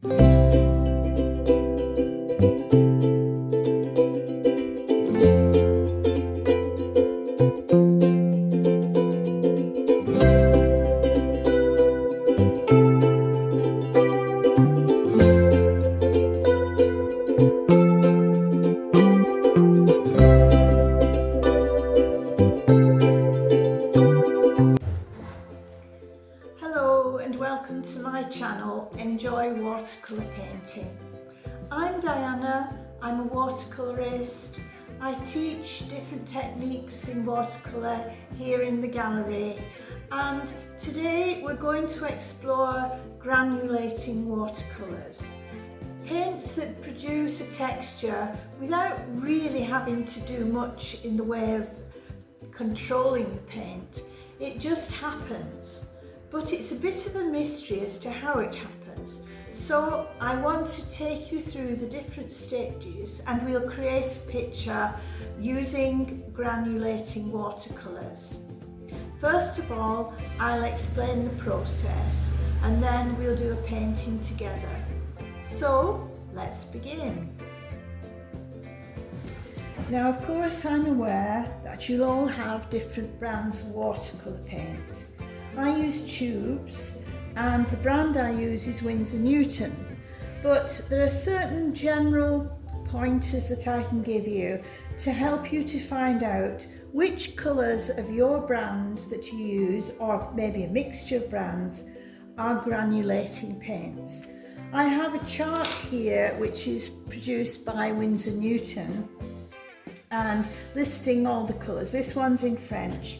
Hello and welcome to my channel, Enjoy Watercolour Painting. I'm Diana, I'm a watercolourist. I teach different techniques in watercolour here in the gallery, and today we're going to explore granulating watercolours. Paints that produce a texture without really having to do much in the way of controlling the paint. It just happens. But it's a bit of a mystery as to how it happens. So I want to take you through the different stages and we'll create a picture using granulating watercolours. First of all, I'll explain the process and then we'll do a painting together. So let's begin. Now, of course, I'm aware that you'll all have different brands of watercolour paint. I use tubes and the brand I use is Winsor Newton, but there are certain general pointers that I can give you to help you to find out which colours of your brand that you use, or maybe a mixture of brands, are granulating paints. I have a chart here which is produced by Winsor Newton and listing all the colours. This one's in French.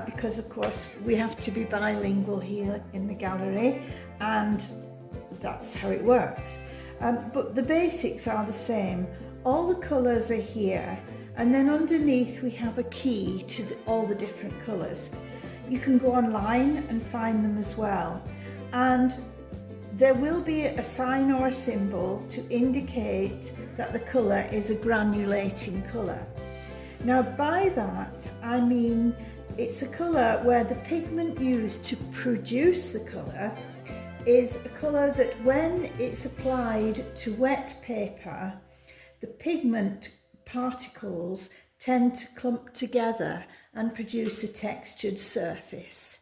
Because of course we have to be bilingual here in the gallery, and that's how it works. But the basics are the same. All the colours are here, and then underneath we have a key to all the different colours. You can go online and find them as well, and there will be a sign or a symbol to indicate that the colour is a granulating colour. Now by that I mean it's a colour where the pigment used to produce the colour is a colour that when it's applied to wet paper, the pigment particles tend to clump together and produce a textured surface.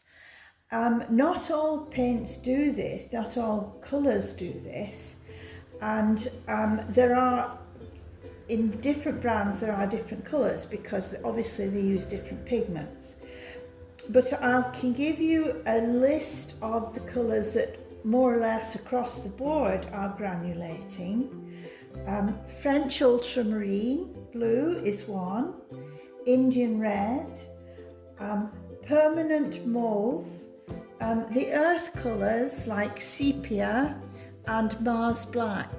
Not all paints do this, not all colours do this, and there are, in different brands there are different colours because obviously they use different pigments. But I can give you a list of the colours that more or less across the board are granulating. French ultramarine blue is one, Indian red, permanent mauve, the earth colours like sepia and Mars black.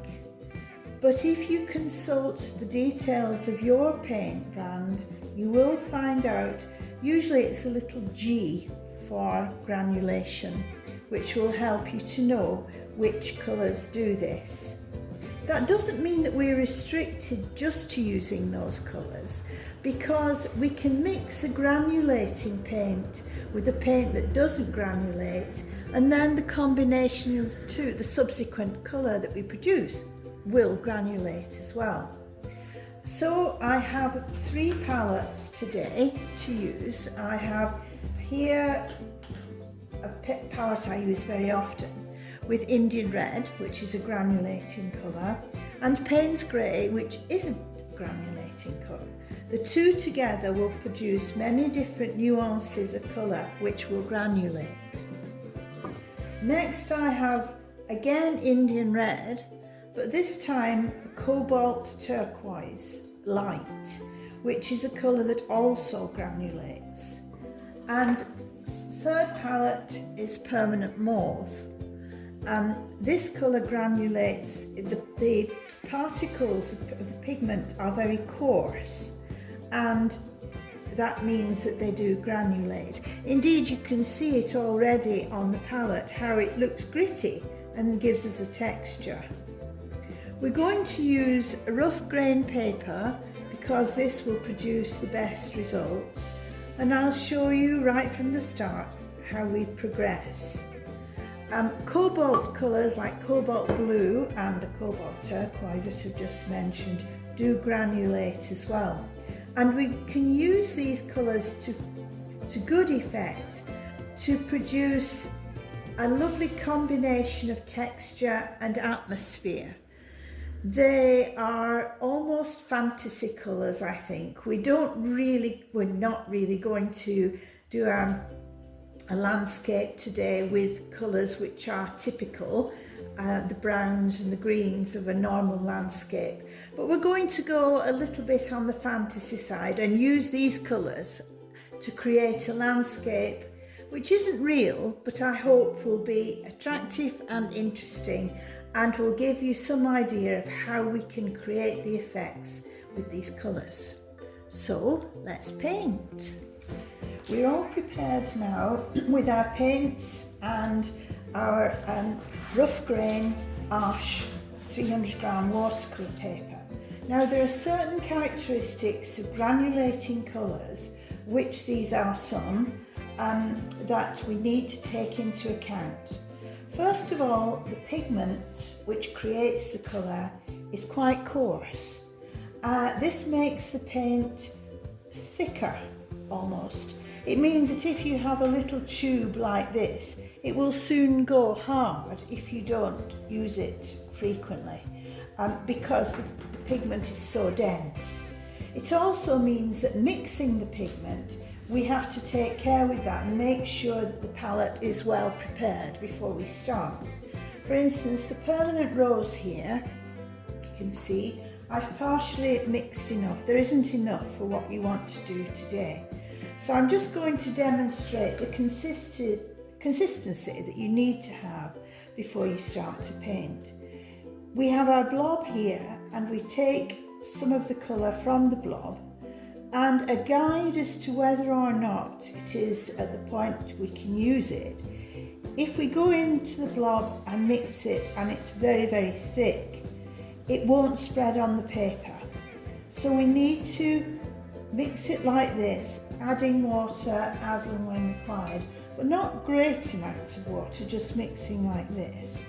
But if you consult the details of your paint brand, you will find out usually it's a little G for granulation, which will help you to know which colours do this. That doesn't mean that we're restricted just to using those colours, because we can mix a granulating paint with a paint that doesn't granulate, and then the combination of the two, the subsequent colour that we produce, will granulate as well. So I have 3 palettes today to use. I have here a palette I use very often with Indian red, which is a granulating colour, and Payne's grey, which isn't a granulating colour. The two together will produce many different nuances of colour which will granulate. Next I have again Indian red, but this time a cobalt turquoise light, which is a colour that also granulates. And third palette is permanent mauve. This colour granulates, the particles of the pigment are very coarse, and that means that they do granulate. Indeed, you can see it already on the palette, how it looks gritty and gives us a texture. We're going to use a rough grain paper because this will produce the best results, and I'll show you right from the start how we progress. Cobalt colours like cobalt blue and the cobalt turquoise that I've just mentioned do granulate as well. And we can use these colours to good effect to produce a lovely combination of texture and atmosphere. They are almost fantasy colours, I think. We're not really going to do a landscape today with colours which are typical, the browns and the greens of a normal landscape. But we're going to go a little bit on the fantasy side and use these colours to create a landscape which isn't real, but I hope will be attractive and interesting, and will give you some idea of how we can create the effects with these colours. So let's paint. We're all prepared now with our paints and our rough grain Arches 300 gram watercolour paper. Now there are certain characteristics of granulating colours, which these are some, that we need to take into account. First of all, the pigment which creates the colour is quite coarse. This makes the paint thicker almost. It means that if you have a little tube like this, it will soon go hard if you don't use it frequently, because the pigment is so dense. It also means that mixing the pigment, we have to take care with that and make sure that the palette is well prepared before we start. For instance, the permanent rose here, you can see, I've partially mixed enough. There isn't enough for what we want to do today. So I'm just going to demonstrate the consistency that you need to have before you start to paint. We have our blob here, and we take some of the colour from the blob, and a guide as to whether or not it is at the point we can use it. If we go into the blob and mix it and it's very, very thick, it won't spread on the paper. So we need to mix it like this, adding water as and when required, but not great amounts of water, just mixing like this.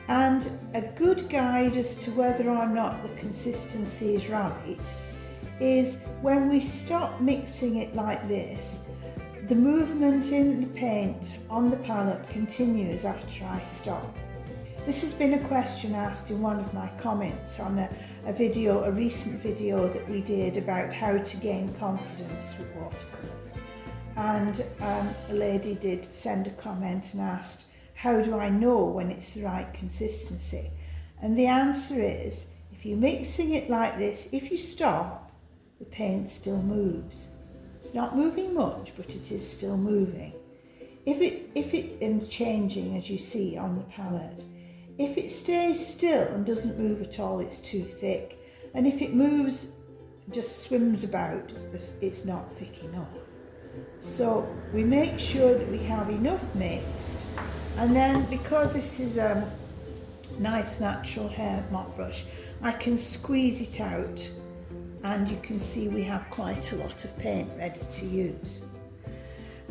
And a good guide as to whether or not the consistency is right is when we stop mixing it like this, the movement in the paint on the palette continues after I stop. This has been a question asked in one of my comments on a recent video that we did about how to gain confidence with watercolours. And a lady did send a comment and asked, how do I know when it's the right consistency? And the answer is, if you're mixing it like this, if you stop, the paint still moves. It's not moving much, but it is still moving. If it and changing, as you see on the palette, if it stays still and doesn't move at all, it's too thick. And if it moves, just swims about, it's not thick enough. So we make sure that we have enough mixed, and then because this is a nice natural hair mop brush, I can squeeze it out, and you can see we have quite a lot of paint ready to use.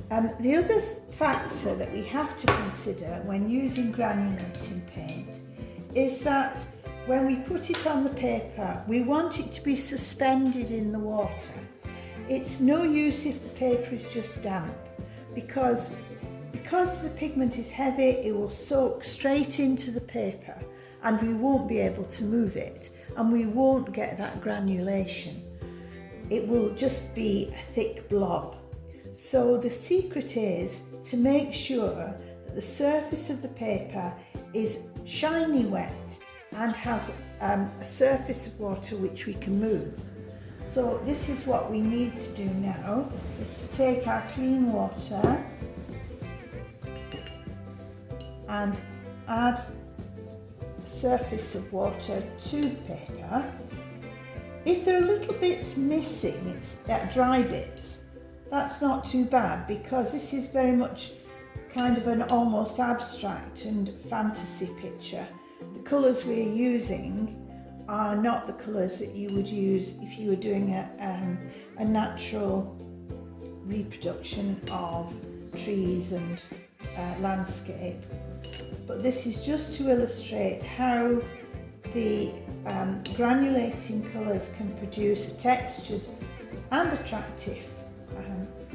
The other factor that we have to consider when using granulating paint is that when we put it on the paper, we want it to be suspended in the water. It's no use if the paper is just damp, because the pigment is heavy, it will soak straight into the paper and we won't be able to move it, and we won't get that granulation. It will just be a thick blob. So the secret is to make sure that the surface of the paper is shiny wet and has a surface of water which we can move. So this is what we need to do now, is to take our clean water and add a surface of water to the paper. If there are little bits missing, it's dry bits, that's not too bad, because this is very much kind of an almost abstract and fantasy picture. The colours we're using are not the colours that you would use if you were doing a natural reproduction of trees and landscape. but this is just to illustrate how the granulating colours can produce a textured and attractive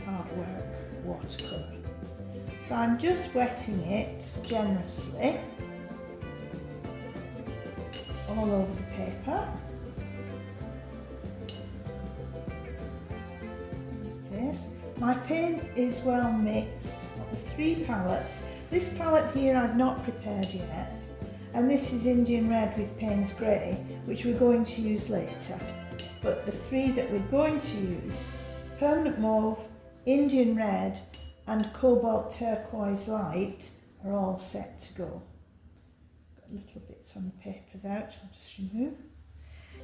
artwork watercolour. So I'm just wetting it generously all over the paper. Like this. My paint is well mixed of the 3 palettes. This palette here I've not prepared yet, and this is Indian Red with Payne's Grey, which we're going to use later. But the 3 that we're going to use, Permanent Mauve, Indian Red and Cobalt Turquoise Light, are all set to go. Got little bits on the paper there, which I'll just remove.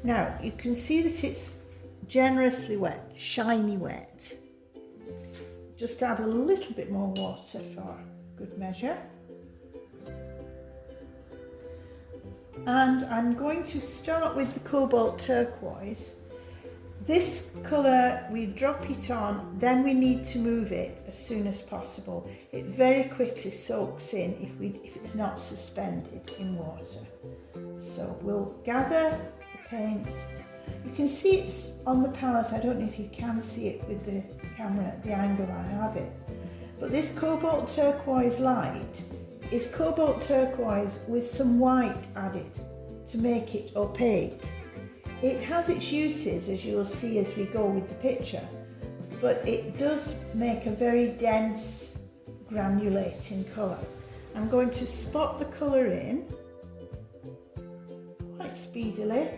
Now you can see that it's generously wet, shiny wet. Just add a little bit more water for good measure. And I'm going to start with the Cobalt Turquoise. This colour, we drop it on, then we need to move it as soon as possible. It very quickly soaks in if it's not suspended in water. So we'll gather the paint. You can see it's on the palette. I don't know if you can see it with the camera at the angle I have it. But this Cobalt Turquoise Light is Cobalt Turquoise with some white added to make it opaque. It has its uses, as you'll see as we go with the picture, but it does make a very dense granulating colour. I'm going to spot the colour in quite speedily.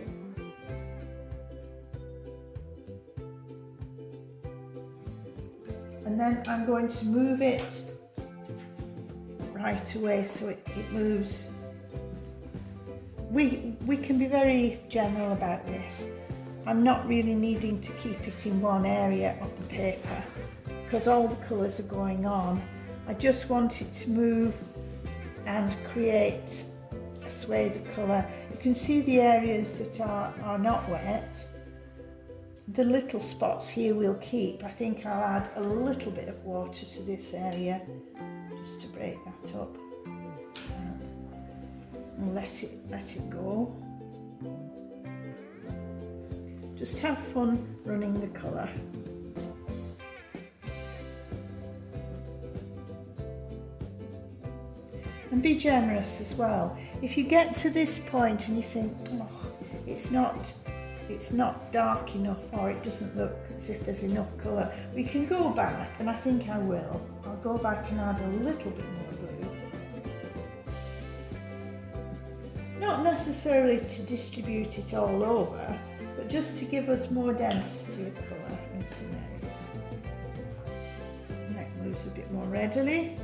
And then I'm going to move it right away so it moves. We can be very general about this. I'm not really needing to keep it in one area of the paper because all the colours are going on. I just want it to move and create a swathe of colour. You can see the areas that are not wet. The little spots here we'll keep. I think I'll add a little bit of water to this area just to break that up and let it go. Just have fun running the colour. And be generous as well. If you get to this point and you think, oh, it's not dark enough or it doesn't look as if there's enough colour, we can go back, and I think I will. I'll go back and add a little bit more blue. Not necessarily to distribute it all over, but just to give us more density of colour in some areas. And that moves a bit more readily.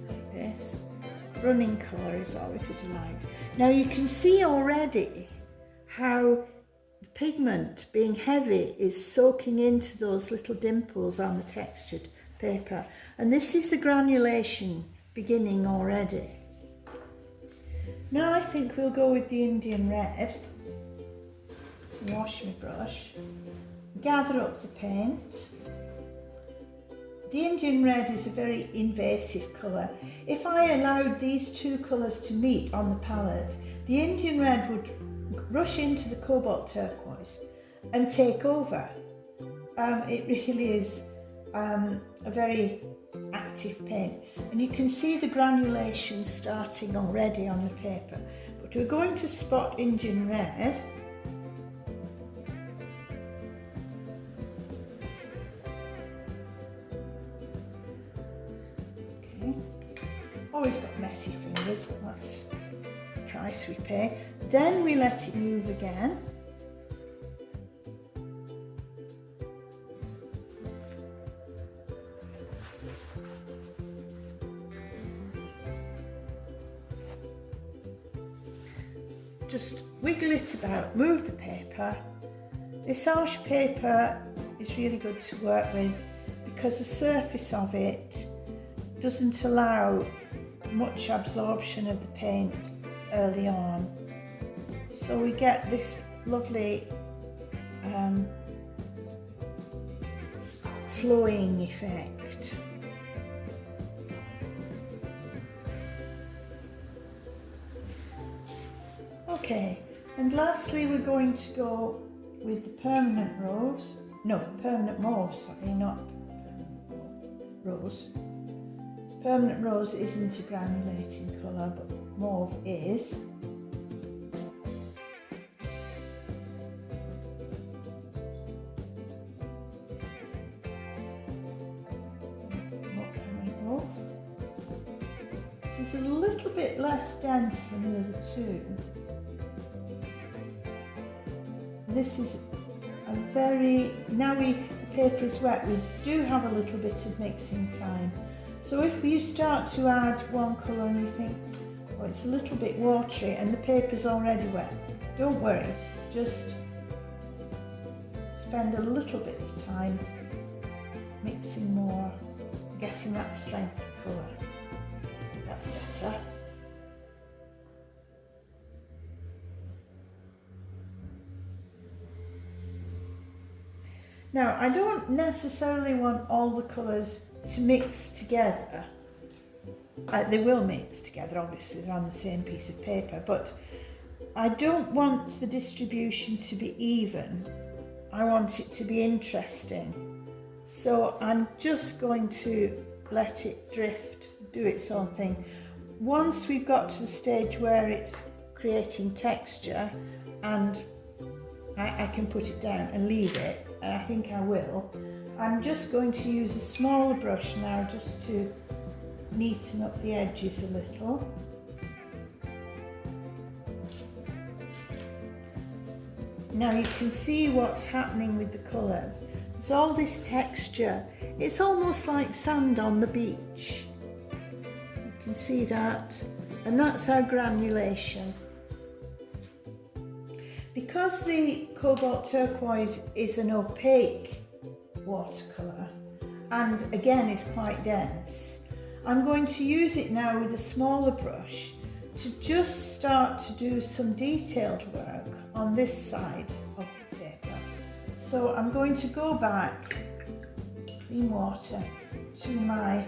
Like this. Running colour is always a delight. Now you can see already how the pigment, being heavy, is soaking into those little dimples on the textured paper. And this is the granulation beginning already. Now I think we'll go with the Indian Red. Wash my brush. Gather up the paint. The Indian Red is a very invasive colour. If I allowed these two colours to meet on the palette, the Indian Red would rush into the Cobalt Turquoise and take over. It really is a very active paint, and you can see the granulation starting already on the paper. But we're going to spot Indian Red. Always got messy fingers, but that's the price we pay. Then we let it move again. Just wiggle it about, move the paper. This arch paper is really good to work with because the surface of it doesn't allow much absorption of the paint early on, so we get this lovely flowing effect. Okay, and lastly we're going to go with the permanent mauve, sorry, not rose. Permanent rose isn't a granulating colour, but mauve is. This is a little bit less dense than the other two. This is a very, now the paper is wet, we do have a little bit of mixing time. So if you start to add one colour and you think, oh, it's a little bit watery and the paper's already wet, don't worry, just spend a little bit of time mixing more, getting that strength of colour. That's better. Now, I don't necessarily want all the colours to mix together. They will mix together, obviously, they're on the same piece of paper, but I don't want the distribution to be even. I want it to be interesting. So I'm just going to let it drift, do its own thing. Once we've got to the stage where it's creating texture and I can put it down and leave it, and I think I will, I'm just going to use a smaller brush now just to neaten up the edges a little. Now you can see what's happening with the colours. There's all this texture. It's almost like sand on the beach. You can see that. And that's our granulation. Because the cobalt turquoise is an opaque watercolour and again is quite dense, I'm going to use it now with a smaller brush to just start to do some detailed work on this side of the paper. So I'm going to go back in water to my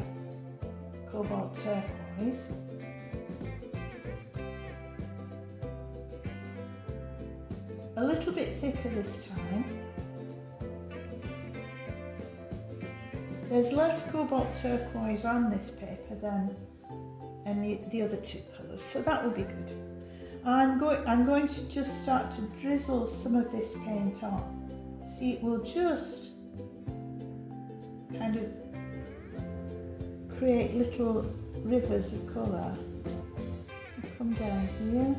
cobalt turquoise. A little bit thicker this time. There's less cobalt turquoise on this paper than the other two colours, so that will be good. I'm going to just start to drizzle some of this paint on. See, it will just kind of create little rivers of colour. I'll come down here.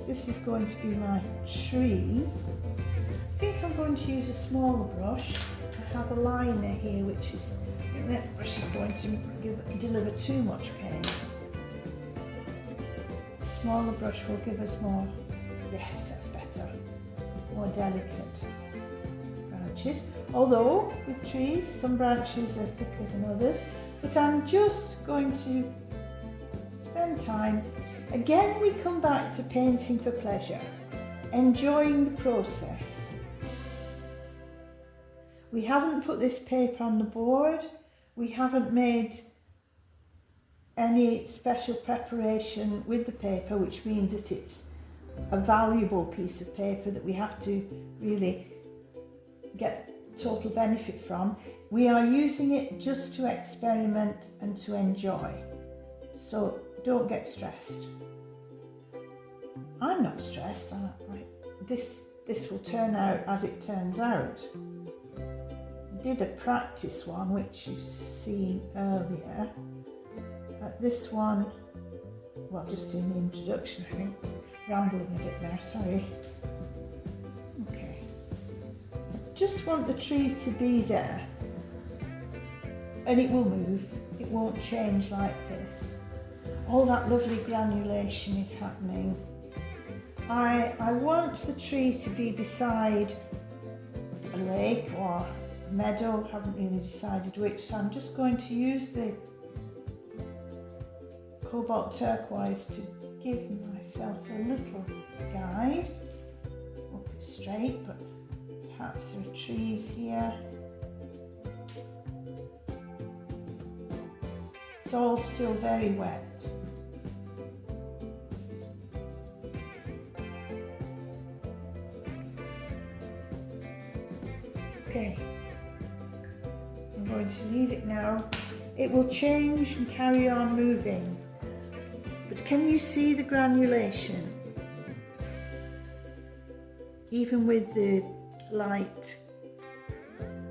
This is going to be my tree. I think I'm going to use a smaller brush. I have a liner here, which is, I think that brush is going to deliver too much paint. A smaller brush will give us more, yes, that's better, more delicate branches. Although with trees, some branches are thicker than others, but I'm just going to spend time. Again, we come back to painting for pleasure, enjoying the process. We haven't put this paper on the board, we haven't made any special preparation with the paper, which means that it's a valuable piece of paper that we have to really get total benefit from. We are using it just to experiment and to enjoy. So don't get stressed. I'm not stressed. This will turn out as it turns out. I did a practice one, which you've seen earlier. This one, well, just in the introduction, I think. Rambling a bit now, sorry. Okay. I just want the tree to be there. And it will move. It won't change like this. All that lovely granulation is happening. I want the tree to be beside a lake or a meadow, haven't really decided which, so I'm just going to use the cobalt turquoise to give myself a little guide. Up it straight, but perhaps there are trees here. it's all still very wet. Okay, I'm going to leave it now. It will change and carry on moving. But can you see the granulation? Even with the light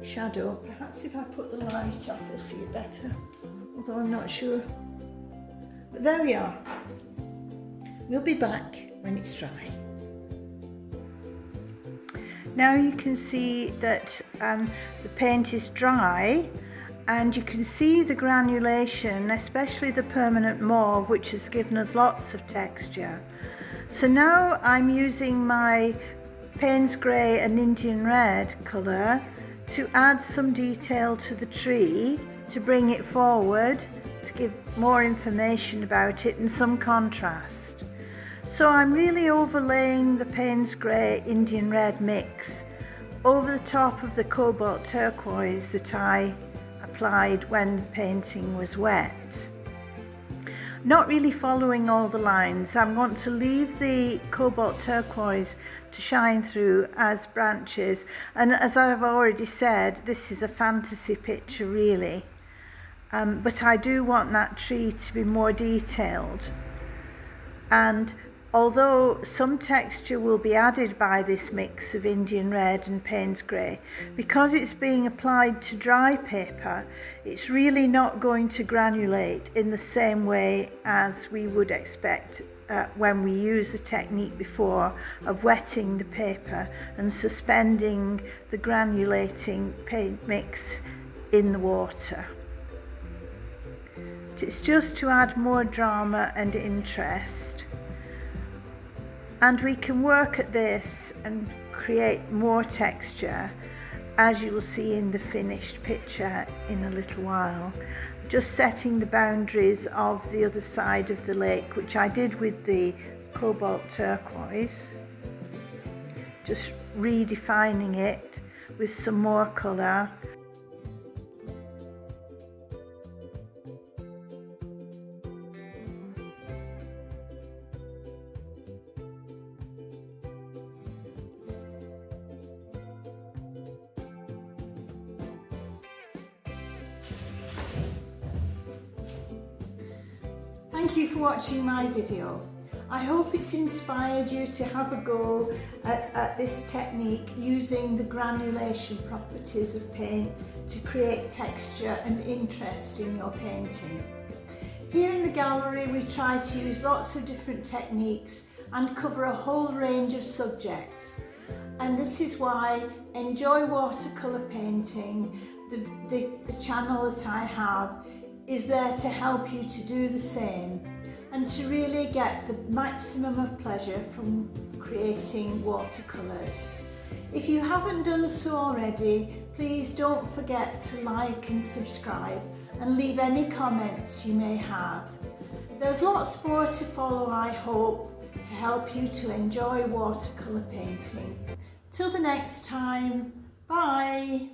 shadow, perhaps if I put the light off we'll see it better, although I'm not sure. But there we are. We'll be back when it's dry. Now you can see that the paint is dry, and you can see the granulation, especially the permanent mauve, which has given us lots of texture. So now I'm using my Payne's Grey and Indian Red colour to add some detail to the tree, to bring it forward, to give more information about it and some contrast. So I'm really overlaying the Payne's Grey Indian Red mix over the top of the cobalt turquoise that I applied when the painting was wet. Not really following all the lines. I want to leave the cobalt turquoise to shine through as branches, and as I've already said, this is a fantasy picture really, but I do want that tree to be more detailed. And although some texture will be added by this mix of Indian Red and Payne's Grey, because it's being applied to dry paper, it's really not going to granulate in the same way as we would expect when we use the technique before of wetting the paper and suspending the granulating paint mix in the water. It's just to add more drama and interest. And we can work at this and create more texture, as you will see in the finished picture in a little while. Just setting the boundaries of the other side of the lake, which I did with the cobalt turquoise. Just redefining it with some more colour. Thank you for watching my video. I hope it's inspired you to have a go at this technique using the granulation properties of paint to create texture and interest in your painting. Here in the gallery we try to use lots of different techniques and cover a whole range of subjects. And this is why Enjoy Watercolour Painting, the channel that I have, is there to help you to do the same and to really get the maximum of pleasure from creating watercolours. If you haven't done so already, please don't forget to like and subscribe and leave any comments you may have. There's lots more to follow, I hope, to help you to enjoy watercolour painting. Till the next time, bye!